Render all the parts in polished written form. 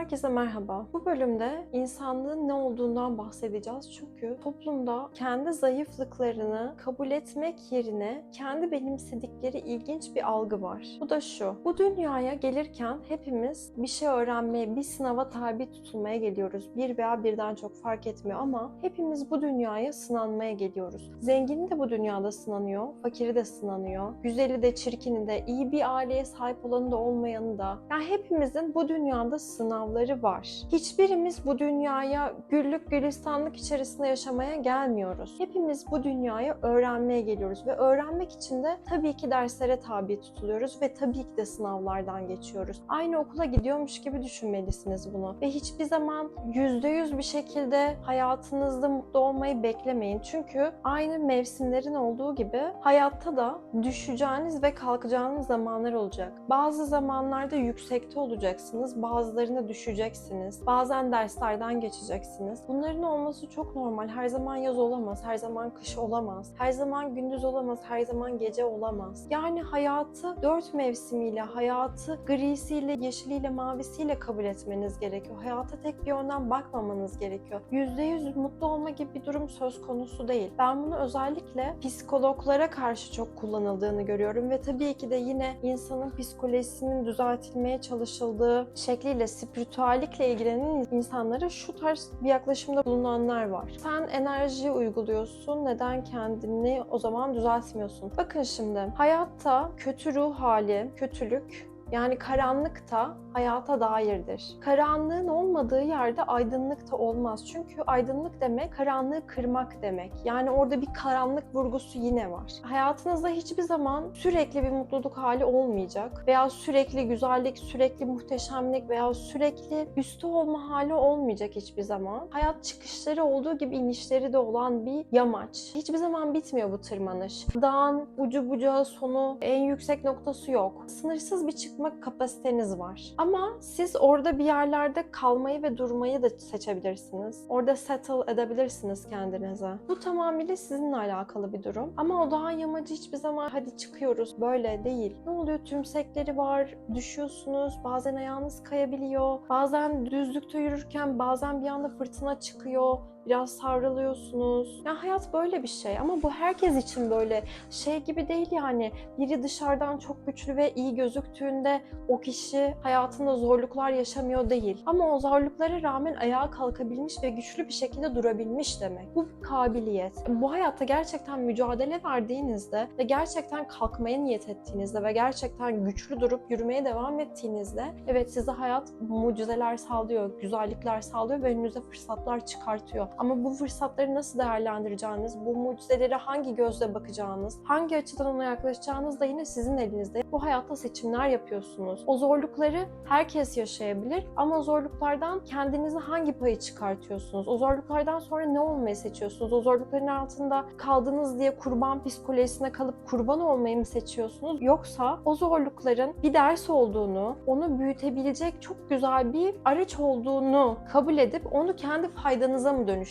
Herkese merhaba. Bu bölümde insanlığın ne olduğundan bahsedeceğiz. Çünkü toplumda kendi zayıflıklarını kabul etmek yerine kendi benimsedikleri ilginç bir algı var. Bu da şu: bu dünyaya gelirken hepimiz bir şey öğrenmeye, bir sınava tabi tutulmaya geliyoruz. Bir veya birden çok fark etmiyor ama hepimiz bu dünyaya sınanmaya geliyoruz. Zengini de bu dünyada sınanıyor, fakiri de sınanıyor, güzeli de çirkini de, iyi bir aileye sahip olanı da olmayanı da. Yani hepimizin bu dünyada sınavları var. Hiçbirimiz bu dünyaya güllük gülistanlık içerisinde yaşamaya gelmiyoruz. Hepimiz bu dünyaya öğrenmeye geliyoruz ve öğrenmek için de tabii ki derslere tabi tutuluyoruz ve tabii ki de sınavlardan geçiyoruz. Aynı okula gidiyormuş gibi düşünmelisiniz bunu ve hiçbir zaman %100 bir şekilde hayatınızda mutlu olmayı beklemeyin. Çünkü aynı mevsimlerin olduğu gibi hayatta da düşeceğiniz ve kalkacağınız zamanlar olacak. Bazı zamanlarda yüksekte olacaksınız, bazılarında düşeceksiniz. Bazen derslerden geçeceksiniz. Bunların olması çok normal. Her zaman yaz olamaz, her zaman kış olamaz. Her zaman gündüz olamaz, her zaman gece olamaz. Yani hayatı 4 mevsimiyle, hayatı grisiyle, yeşiliyle, mavisiyle kabul etmeniz gerekiyor. Hayata tek bir yönden bakmamanız gerekiyor. %100 mutlu olma gibi bir durum söz konusu değil. Ben bunu özellikle psikologlara karşı çok kullanıldığını görüyorum ve tabii ki de yine insanın psikolojisinin düzeltilmeye çalışıldığı şekliyle spiritüellikle ilgilenen insanlara şu tarz bir yaklaşımda bulunanlar var. Sen enerji uyguluyorsun, neden kendini o zaman düzeltmiyorsun? Bakın şimdi, hayatta kötü ruh hali, kötülük, yani karanlık da hayata dairdir. Karanlığın olmadığı yerde aydınlık da olmaz. Çünkü aydınlık demek karanlığı kırmak demek. Yani orada bir karanlık vurgusu yine var. Hayatınızda hiçbir zaman sürekli bir mutluluk hali olmayacak veya sürekli güzellik, sürekli muhteşemlik veya sürekli üstü olma hali olmayacak hiçbir zaman. Hayat çıkışları olduğu gibi inişleri de olan bir yamaç. Hiçbir zaman bitmiyor bu tırmanış. Dağın ucu bucağı sonu, en yüksek noktası yok. Sınırsız bir çıkma kapasiteniz var. Ama siz orada bir yerlerde kalmayı ve durmayı da seçebilirsiniz. Orada settle edebilirsiniz kendinize. Bu tamamıyla sizinle alakalı bir durum. Ama o dağın yamacı hiçbir zaman hadi çıkıyoruz böyle değil. Ne oluyor? Tümsekleri var, düşüyorsunuz, bazen ayağınız kayabiliyor, bazen düzlükte yürürken bazen bir anda fırtına çıkıyor, biraz savruluyorsunuz. Ya hayat böyle bir şey ama bu herkes için böyle şey gibi değil yani. Biri dışarıdan çok güçlü ve iyi gözüktüğünde o kişi hayatında zorluklar yaşamıyor değil. Ama o zorluklara rağmen ayağa kalkabilmiş ve güçlü bir şekilde durabilmiş demek. Bu bir kabiliyet. Bu hayatta gerçekten mücadele verdiğinizde ve gerçekten kalkmaya niyet ettiğinizde ve gerçekten güçlü durup yürümeye devam ettiğinizde evet size hayat mucizeler sağlıyor, güzellikler sağlıyor ve önünüze fırsatlar çıkartıyor. Ama bu fırsatları nasıl değerlendireceğiniz, bu mucizelere hangi gözle bakacağınız, hangi açıdan ona yaklaşacağınız da yine sizin elinizde. Bu hayatta seçimler yapıyorsunuz. O zorlukları herkes yaşayabilir ama o zorluklardan kendinize hangi payı çıkartıyorsunuz? O zorluklardan sonra ne olmayı seçiyorsunuz? O zorlukların altında kaldınız diye kurban psikolojisine kalıp kurban olmayı mı seçiyorsunuz? Yoksa o zorlukların bir ders olduğunu, onu büyütebilecek çok güzel bir araç olduğunu kabul edip onu kendi faydanıza mı dönüştürüyorsunuz?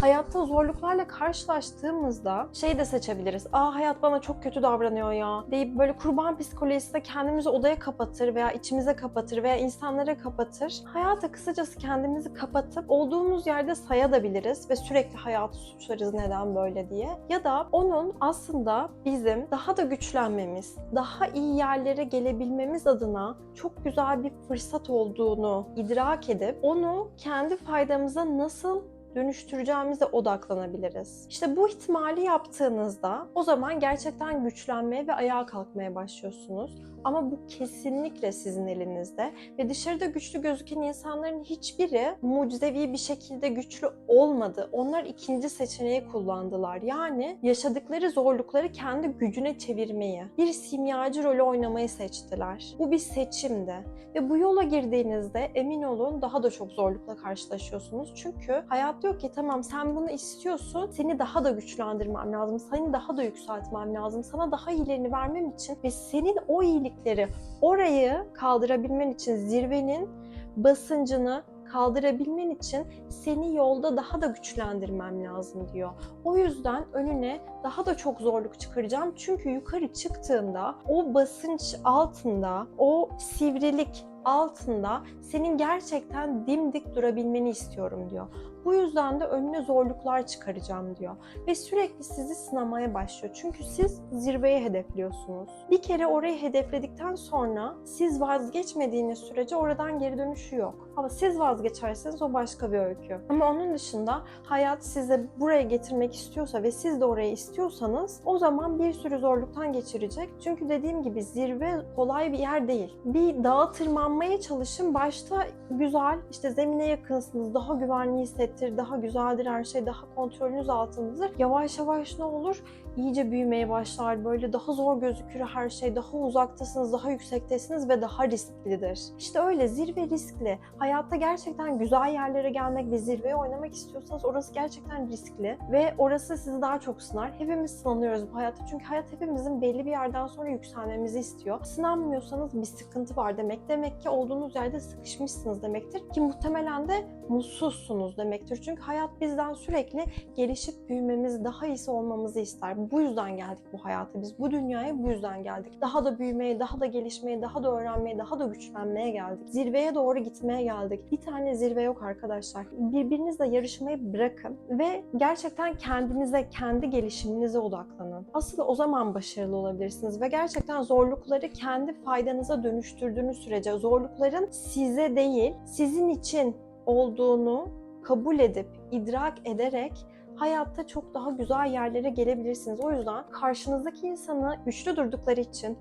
Hayatta zorluklarla karşılaştığımızda şey de seçebiliriz. Hayat bana çok kötü davranıyor ya deyip böyle kurban psikolojisinde kendimizi odaya kapatır veya içimize kapatır veya insanlara kapatır. Hayata kısacası kendimizi kapatıp olduğumuz yerde sayabiliriz ve sürekli hayatı suçlarız neden böyle diye. Ya da onun aslında bizim daha da güçlenmemiz, daha iyi yerlere gelebilmemiz adına çok güzel bir fırsat olduğunu idrak edip onu kendi faydamıza nasıl dönüştüreceğimize odaklanabiliriz. İşte bu ihtimali yaptığınızda o zaman gerçekten güçlenmeye ve ayağa kalkmaya başlıyorsunuz. Ama bu kesinlikle sizin elinizde ve dışarıda güçlü gözüken insanların hiçbiri mucizevi bir şekilde güçlü olmadı. Onlar ikinci seçeneği kullandılar. Yani yaşadıkları zorlukları kendi gücüne çevirmeyi, bir simyacı rolü oynamayı seçtiler. Bu bir seçimdi. Ve bu yola girdiğinizde emin olun daha da çok zorlukla karşılaşıyorsunuz. Çünkü hayat diyor ki tamam sen bunu istiyorsun, seni daha da güçlendirmem lazım, seni daha da yükseltmem lazım, sana daha iyilerini vermem için ve senin o iyilikleri orayı kaldırabilmen için zirvenin basıncını kaldırabilmen için seni yolda daha da güçlendirmem lazım diyor. O yüzden önüne daha da çok zorluk çıkaracağım. Çünkü yukarı çıktığında o basınç altında, o sivrilik altında senin gerçekten dimdik durabilmeni istiyorum diyor. Bu yüzden de önüne zorluklar çıkaracağım diyor. Ve sürekli sizi sınamaya başlıyor. Çünkü siz zirveyi hedefliyorsunuz. Bir kere orayı hedefledikten sonra siz vazgeçmediğiniz sürece oradan geri dönüşü yok. Ama siz vazgeçerseniz o başka bir öykü. Ama onun dışında hayat size buraya getirmek istiyorsa ve siz de orayı istiyorsanız o zaman bir sürü zorluktan geçirecek. Çünkü dediğim gibi zirve kolay bir yer değil. Bir dağa tırmanmaya çalışın. Başta güzel, işte zemine yakınsınız, daha güvenli hissettir, daha güzeldir her şey, daha kontrolünüz altındadır. Yavaş yavaş ne olur? İyice büyümeye başlar, böyle daha zor gözükür her şey, daha uzaktasınız, daha yüksektesiniz ve daha risklidir. İşte öyle, zirve riskli. Hayatta gerçekten güzel yerlere gelmek ve zirveye oynamak istiyorsanız orası gerçekten riskli ve orası sizi daha çok sınar. Hepimiz sınanıyoruz bu hayatta çünkü hayat hepimizin belli bir yerden sonra yükselmemizi istiyor. Sınanmıyorsanız bir sıkıntı var demek. Demek ki olduğunuz yerde sıkışmışsınız demektir ki muhtemelen de mutsuzsunuz demektir. Çünkü hayat bizden sürekli gelişip büyümemizi, daha iyisi olmamızı ister. Bu yüzden geldik bu hayata. Biz bu dünyaya bu yüzden geldik. Daha da büyümeye, daha da gelişmeye, daha da öğrenmeye, daha da güçlenmeye geldik. Zirveye doğru gitmeye geldik. Bir tane zirve yok arkadaşlar. Birbirinizle yarışmayı bırakın ve gerçekten kendinize, kendi gelişiminize odaklanın. Asıl o zaman başarılı olabilirsiniz ve gerçekten zorlukları kendi faydanıza dönüştürdüğünüz sürece, zorlukların size değil, sizin için olduğunu kabul edip, idrak ederek hayatta çok daha güzel yerlere gelebilirsiniz. O yüzden karşınızdaki insanı güçlü durdukları için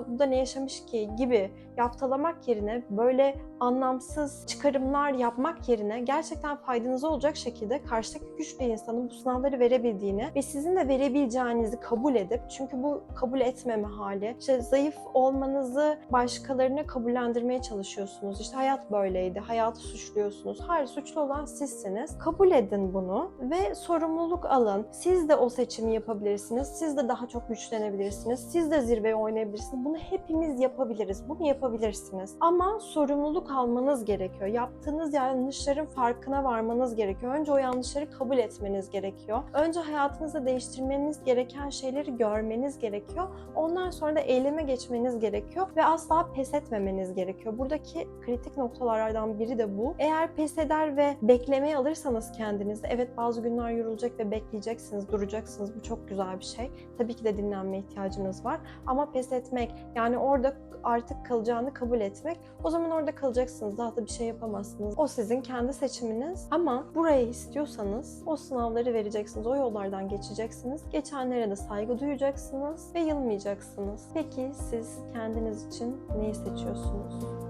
bu da ne yaşamış ki gibi yaftalamak yerine, böyle anlamsız çıkarımlar yapmak yerine gerçekten faydanıza olacak şekilde karşıdaki güçlü insanın bu sınavları verebildiğini ve sizin de verebileceğinizi kabul edip, çünkü bu kabul etmeme hali, işte zayıf olmanızı başkalarına kabullendirmeye çalışıyorsunuz. İşte hayat böyleydi, hayatı suçluyorsunuz. Hayır, suçlu olan sizsiniz. Kabul edin bunu ve sorumluluk alın. Siz de o seçimi yapabilirsiniz. Siz de daha çok güçlenebilirsiniz. Siz de zirveye oynayabilirsiniz. Bunu hepimiz yapabiliriz. Bunu yapabilirsiniz. Ama sorumluluk almanız gerekiyor. Yaptığınız yanlışların farkına varmanız gerekiyor. Önce o yanlışları kabul etmeniz gerekiyor. Önce hayatınızda değiştirmeniz gereken şeyleri görmeniz gerekiyor. Ondan sonra da eyleme geçmeniz gerekiyor ve asla pes etmemeniz gerekiyor. Buradaki kritik noktalardan biri de bu. Eğer pes eder ve beklemeye alırsanız kendinizi, evet bazı günler yorulacak ve bekleyeceksiniz, duracaksınız. Bu çok güzel bir şey. Tabii ki de dinlenmeye ihtiyacınız var. Ama pes etmek, yani orada artık kalacağını kabul etmek, o zaman orada kalacaksınız. Daha da bir şey yapamazsınız. O sizin kendi seçiminiz. Ama burayı istiyorsanız o sınavları vereceksiniz. O yollardan geçeceksiniz. Geçenlere de saygı duyacaksınız ve yılmayacaksınız. Peki siz kendiniz için neyi seçiyorsunuz?